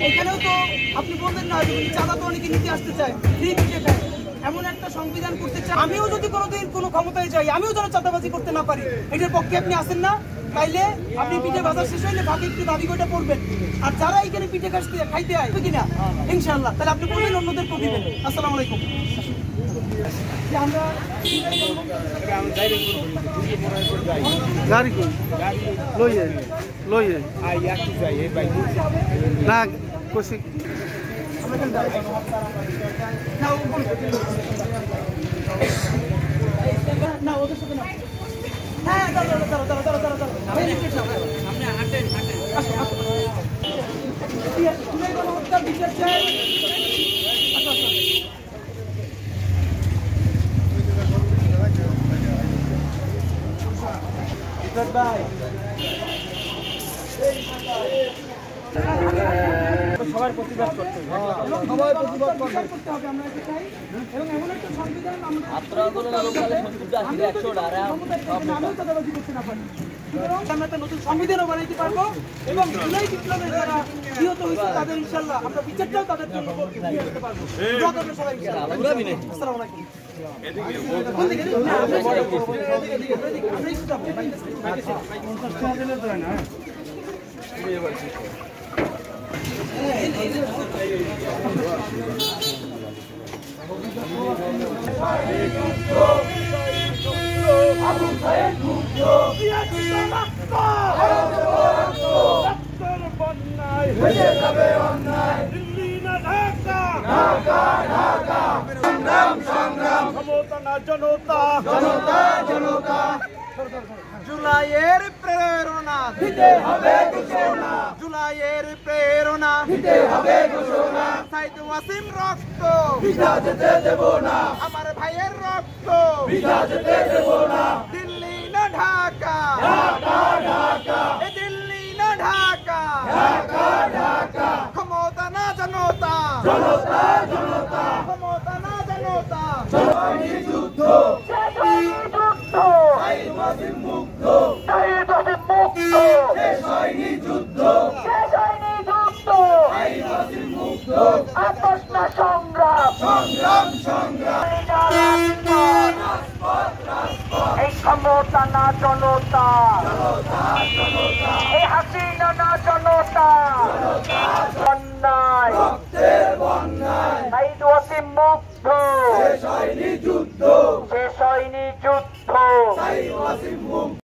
এখানেও তো আপনি বলবেন না চাঁদা তো অনেকে নিতে আসতে চায়, ফ্রি পিঠে খায়, এমন একটা সংবিধান করতে চাই। আমিও যদি কোনোদিন কোনো ক্ষমতায় যাই, আমিও যেন চাঁদাবাজি করতে না পারি, এটার পক্ষে আপনি আসেন না? তাইলে আপনি পিঠে বাজার শেষ হইলে বাকি একটু দাবি করে পড়বেন। আর যারা এখানে পিঠে খাইতে আসবে কিনা ইনশাআল্লাহ, তাহলে আপনি বলবেন অন্যদেরকে দিবেন। আসসালামু আলাইকুম। না ওদের সাথে না। হ্যাঁ দাঁড়া বিচার চাই। সবার প্রতিবাদ করতে হবে, আমরা এটা চাই। এবং এমন একটা সংবিধান আমরা একটা নতুন সংবিধানও বানাইতে পারবো এবং জুলাই বিপ্লবের যারা নিহত হয়েছে তাদের ইনশাল্লাহ আমরা বিচারটাও তাদের জন্য করতে পারবো। সবাই আসসালামু আলাইকুম। জুলাইয়ের প্রেরণা দিতে হবে ঘোষণা, জুলাইয়ের প্রেরণা দিতে হবে ঘোষণা। সাইদ ওয়াসিম রক্ত বিধা যেতে দেব না, আমার ভাইয়ের রক্ত বিধা যেতে দেব না। দিল্লি না ঢাকা, ঢাকা ঢাকা, দিল্লি না ঢাকা, ঢাকা ঢাকা। ক্ষমতা না জনতা, জনতা জনতা, ক্ষমতা না জনতা। জননী যুদ্ধ, সংগ্রাম সংগ্রাম। এই ক্ষমতা না জনতা, এই হাসিনা না জনতা। বন্যায় সাইদ ওয়াসিম মুগ্ধ, শেষ হয়নি যুদ্ধ, শেষ হয়নি যুদ্ধ।